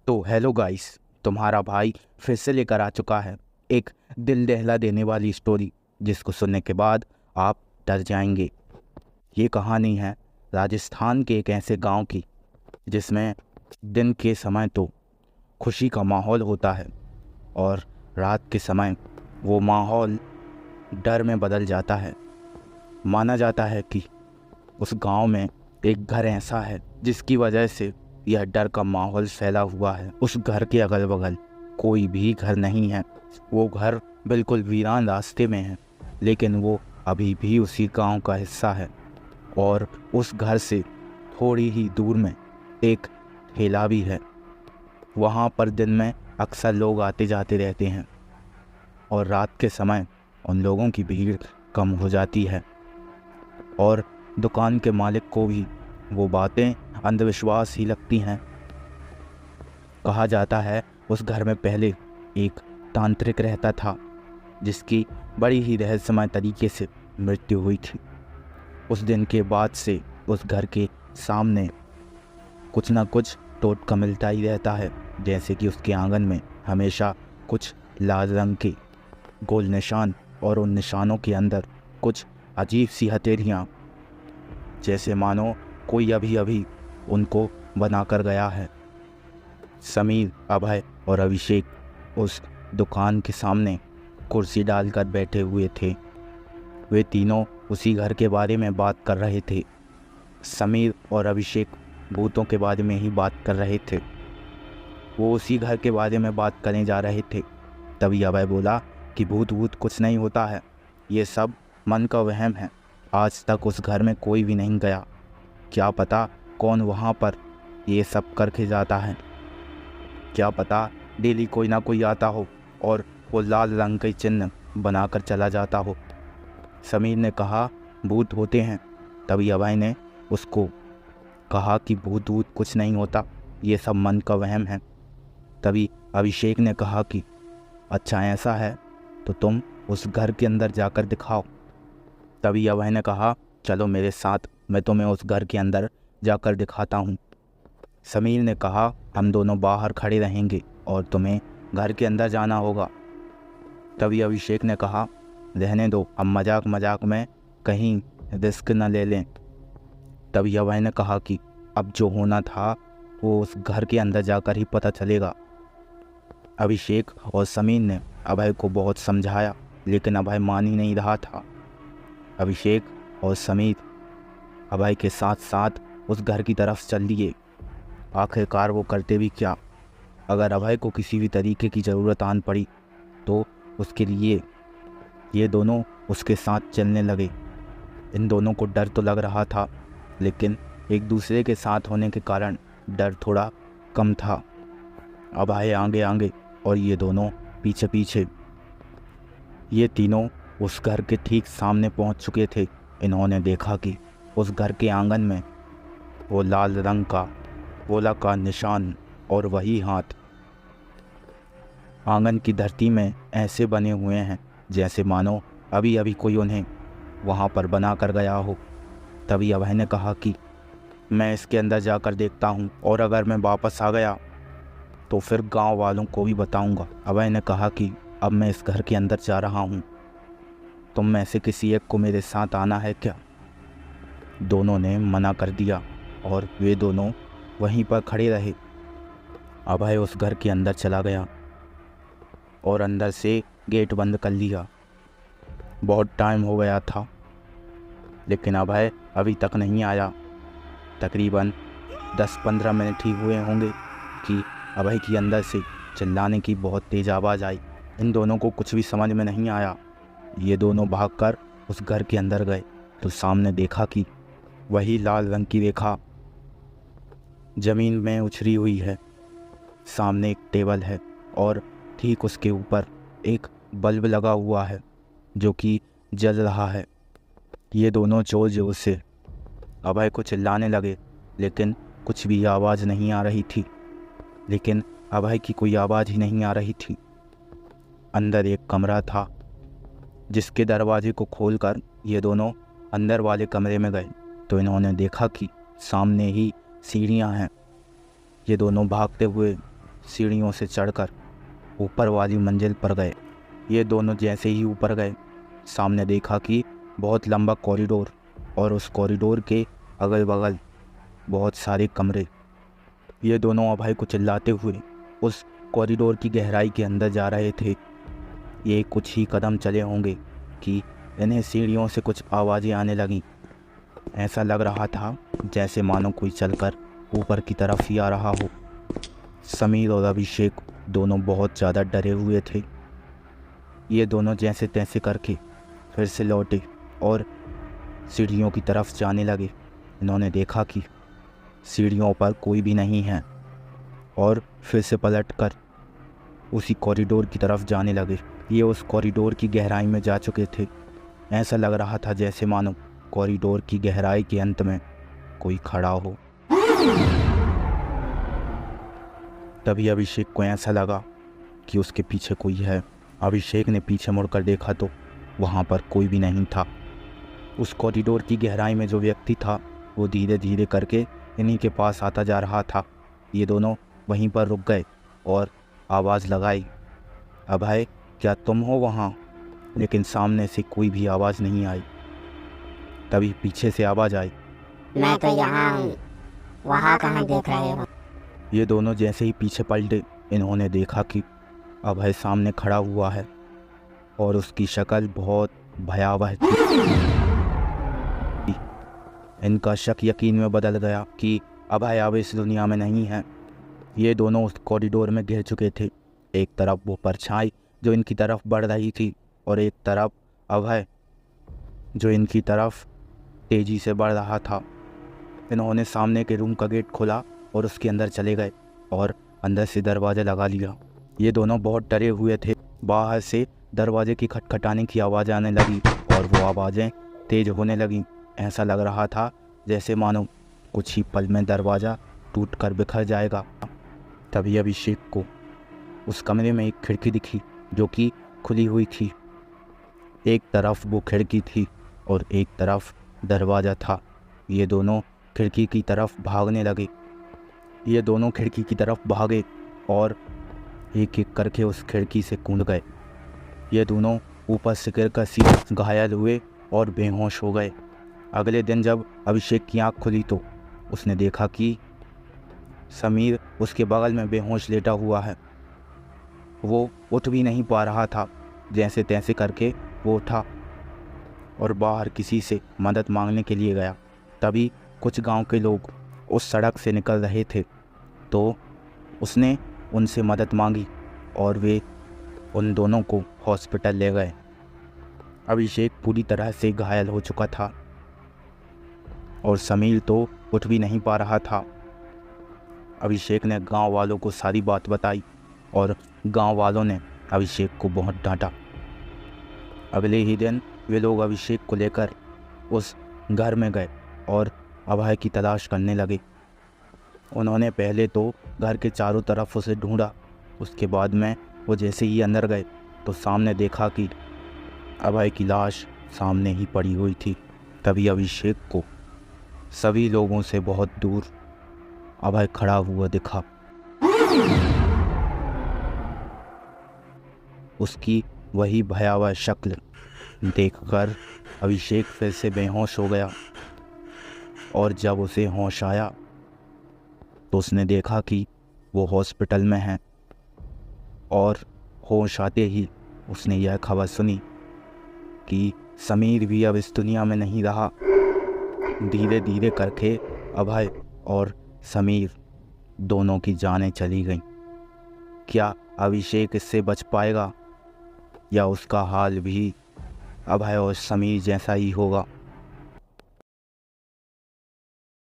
तो hello guys, तुम्हारा भाई फिर से लेकर आ चुका है एक दिल दहला देने वाली स्टोरी जिसको सुनने के बाद आप डर जाएंगे। ये कहानी है राजस्थान के एक ऐसे गांव की जिसमें दिन के समय तो खुशी का माहौल होता है और रात के समय वो माहौल डर में बदल जाता है। माना जाता है कि उस गांव में एक घर ऐसा है जिसकी वजह से यह डर का माहौल फैला हुआ है। उस घर के अगल बगल कोई भी घर नहीं है। वो घर बिल्कुल वीरान रास्ते में है, लेकिन वो अभी भी उसी गांव का हिस्सा है। और उस घर से थोड़ी ही दूर में एक ठेला भी है। वहाँ पर दिन में अक्सर लोग आते जाते रहते हैं और रात के समय उन लोगों की भीड़ कम हो जाती है। और दुकान के मालिक को भी वो बातें अंधविश्वास ही लगती हैं। कहा जाता है उस घर में पहले एक तांत्रिक रहता था जिसकी बड़ी ही रहस्यमय तरीके से मृत्यु हुई थी। उस दिन के बाद से उस घर के सामने कुछ ना कुछ टोटका मिलता ही रहता है, जैसे कि उसके आंगन में हमेशा कुछ लाल रंग के गोल निशान और उन निशानों के अंदर कुछ अजीब सी हथेलियाँ, जैसे मानो कोई अभी अभी उनको बना कर गया है। समीर, अभय और अभिषेक उस दुकान के सामने कुर्सी डालकर बैठे हुए थे। वे तीनों उसी घर के बारे में बात कर रहे थे। समीर और अभिषेक भूतों के बारे में ही बात कर रहे थे। वो उसी घर के बारे में बात करने जा रहे थे। तभी अभय बोला कि भूत भूत कुछ नहीं होता है, ये सब मन का वहम है। आज तक उस घर में कोई भी नहीं गया, क्या पता कौन वहाँ पर ये सब करके जाता है। क्या पता डेली कोई ना कोई आता हो और वो लाल रंग के चिन्ह बनाकर चला जाता हो। समीर ने कहा भूत होते हैं। तभी अभय ने उसको कहा कि भूत भूत कुछ नहीं होता, ये सब मन का वहम है। तभी अभिषेक ने कहा कि अच्छा ऐसा है तो तुम उस घर के अंदर जाकर दिखाओ। तभी अभय ने कहा चलो मेरे साथ, मैं तुम्हें उस घर के अंदर जाकर दिखाता हूँ। समीर ने कहा हम दोनों बाहर खड़े रहेंगे और तुम्हें घर के अंदर जाना होगा। तभी अभिषेक ने कहा रहने दो, हम मजाक मजाक में कहीं रिस्क न ले लें। तभी अभय ने कहा कि अब जो होना था वो उस घर के अंदर जाकर ही पता चलेगा। अभिषेक और समीर ने अभय को बहुत समझाया, लेकिन अभय मान ही नहीं रहा था। अभिषेक और समीर अभय के साथ साथ उस घर की तरफ चल दिए। आखिरकार वो करते भी क्या, अगर अभय को किसी भी तरीके की ज़रूरत आन पड़ी तो उसके लिए ये दोनों उसके साथ चलने लगे। इन दोनों को डर तो लग रहा था, लेकिन एक दूसरे के साथ होने के कारण डर थोड़ा कम था। अभय आगे आगे और ये दोनों पीछे पीछे। ये तीनों उस घर के ठीक सामने पहुंच चुके थे। इन्होंने देखा कि उस घर के आंगन में वो लाल रंग का गोला का निशान और वही हाथ आंगन की धरती में ऐसे बने हुए हैं जैसे मानो अभी अभी कोई उन्हें वहाँ पर बना कर गया हो। तभी अभय ने कहा कि मैं इसके अंदर जाकर देखता हूँ और अगर मैं वापस आ गया तो फिर गांव वालों को भी बताऊँगा। अभय ने कहा कि अब मैं इस घर के अंदर जा रहा हूँ, तुम में से किसी एक को मेरे साथ आना है क्या। दोनों ने मना कर दिया और वे दोनों वहीं पर खड़े रहे। अभय उस घर के अंदर चला गया और अंदर से गेट बंद कर लिया। बहुत टाइम हो गया था, लेकिन अभय अभी तक नहीं आया। तकरीबन 10-15 मिनट ही हुए होंगे कि अभय की अंदर से चिल्लाने की बहुत तेज़ आवाज़ आई। इन दोनों को कुछ भी समझ में नहीं आया। ये दोनों भागकर उस घर के अंदर गए तो सामने देखा कि वही लाल रंग की रेखा ज़मीन में उछरी हुई है। सामने एक टेबल है और ठीक उसके ऊपर एक बल्ब लगा हुआ है जो कि जल रहा है। ये दोनों जोर जोर से अभय को चिल्लाने लगे, लेकिन कुछ भी आवाज़ नहीं आ रही थी। लेकिन अभय की कोई आवाज़ ही नहीं आ रही थी। अंदर एक कमरा था जिसके दरवाजे को खोलकर ये दोनों अंदर वाले कमरे में गए तो इन्होंने देखा कि सामने ही सीढ़ियाँ हैं। ये दोनों भागते हुए सीढ़ियों से चढ़कर ऊपर वाली मंजिल पर गए। ये दोनों जैसे ही ऊपर गए, सामने देखा कि बहुत लंबा कॉरिडोर और उस कॉरिडोर के अगल बगल बहुत सारे कमरे। ये दोनों अभय को चिल्लाते हुए उस कॉरिडोर की गहराई के अंदर जा रहे थे। ये कुछ ही कदम चले होंगे कि इन्हें सीढ़ियों से कुछ आवाज़ें आने लगीं। ऐसा लग रहा था जैसे मानो कोई चलकर ऊपर की तरफ ही आ रहा हो। समीर और अभिषेक दोनों बहुत ज़्यादा डरे हुए थे। ये दोनों जैसे तैसे करके फिर से लौटे और सीढ़ियों की तरफ जाने लगे। इन्होंने देखा कि सीढ़ियों पर कोई भी नहीं है और फिर से पलटकर उसी कॉरिडोर की तरफ जाने लगे। ये उस कॉरिडोर की गहराई में जा चुके थे। ऐसा लग रहा था जैसे मानो कॉरिडोर की गहराई के अंत में कोई खड़ा हो। तभी अभिषेक को ऐसा लगा कि उसके पीछे कोई है। अभिषेक ने पीछे मुड़कर देखा तो वहाँ पर कोई भी नहीं था। उस कॉरिडोर की गहराई में जो व्यक्ति था वो धीरे धीरे करके इन्हीं के पास आता जा रहा था। ये दोनों वहीं पर रुक गए और आवाज़ लगाई, अभय क्या तुम हो वहाँ? लेकिन सामने से कोई भी आवाज़ नहीं आई। तभी पीछे से आवाज़ आई, मैं तो यहाँ हूँ, वहाँ कहाँ देख रहे हो? ये दोनों जैसे ही पीछे पलटे, इन्होंने देखा कि अभय सामने खड़ा हुआ है और उसकी शक्ल बहुत भयावह थी। इनका शक यकीन में बदल गया कि अभय अब इस दुनिया में नहीं है। ये दोनों उस कॉरिडोर में घिर चुके थे। एक तरफ वो परछाई जो इनकी तरफ बढ़ रही थी और एक तरफ अभय जो इनकी तरफ तेज़ी से बढ़ रहा था। इन्होंने सामने के रूम का गेट खोला और उसके अंदर चले गए और अंदर से दरवाज़ा लगा लिया। ये दोनों बहुत डरे हुए थे। बाहर से दरवाजे की खटखटाने की आवाज़ आने लगी और वो आवाज़ें तेज़ होने लगीं। ऐसा लग रहा था जैसे मानो कुछ ही पल में दरवाज़ा टूटकर बिखर जाएगा। तभी अभिषेक को उस कमरे में एक खिड़की दिखी जो कि खुली हुई थी। एक तरफ वो खिड़की थी और एक तरफ दरवाज़ा था। ये दोनों खिड़की की तरफ भागने लगे। ये दोनों खिड़की की तरफ भागे और एक एक करके उस खिड़की से कूद गए। ये दोनों ऊपर से गिरकर सीधे घायल हुए और बेहोश हो गए। अगले दिन जब अभिषेक की आँख खुली तो उसने देखा कि समीर उसके बगल में बेहोश लेटा हुआ है। वो उठ भी नहीं पा रहा था। जैसे तैसे करके वो उठा और बाहर किसी से मदद मांगने के लिए गया। तभी कुछ गांव के लोग उस सड़क से निकल रहे थे तो उसने उनसे मदद मांगी और वे उन दोनों को हॉस्पिटल ले गए। अभिषेक पूरी तरह से घायल हो चुका था और समीर तो उठ भी नहीं पा रहा था। अभिषेक ने गांव वालों को सारी बात बताई और गांव वालों ने अभिषेक को बहुत डांटा। अगले ही दिन वे लोग अभिषेक को लेकर उस घर में गए और अभय की तलाश करने लगे। उन्होंने पहले तो घर के चारों तरफ उसे ढूंढा। उसके बाद में वो जैसे ही अंदर गए तो सामने देखा कि अभय की लाश सामने ही पड़ी हुई थी। तभी अभिषेक को सभी लोगों से बहुत दूर अभय खड़ा हुआ दिखा। उसकी वही भयावह शक्ल देखकर अभिषेक फिर से बेहोश हो गया और जब उसे होश आया तो उसने देखा कि वो हॉस्पिटल में है और होश आते ही उसने यह खबर सुनी कि समीर भी अब इस दुनिया में नहीं रहा। धीरे धीरे करके अभय और समीर दोनों की जानें चली गईं। क्या अभिषेक इससे बच पाएगा या उसका हाल भी अभय और समीर जैसा ही होगा?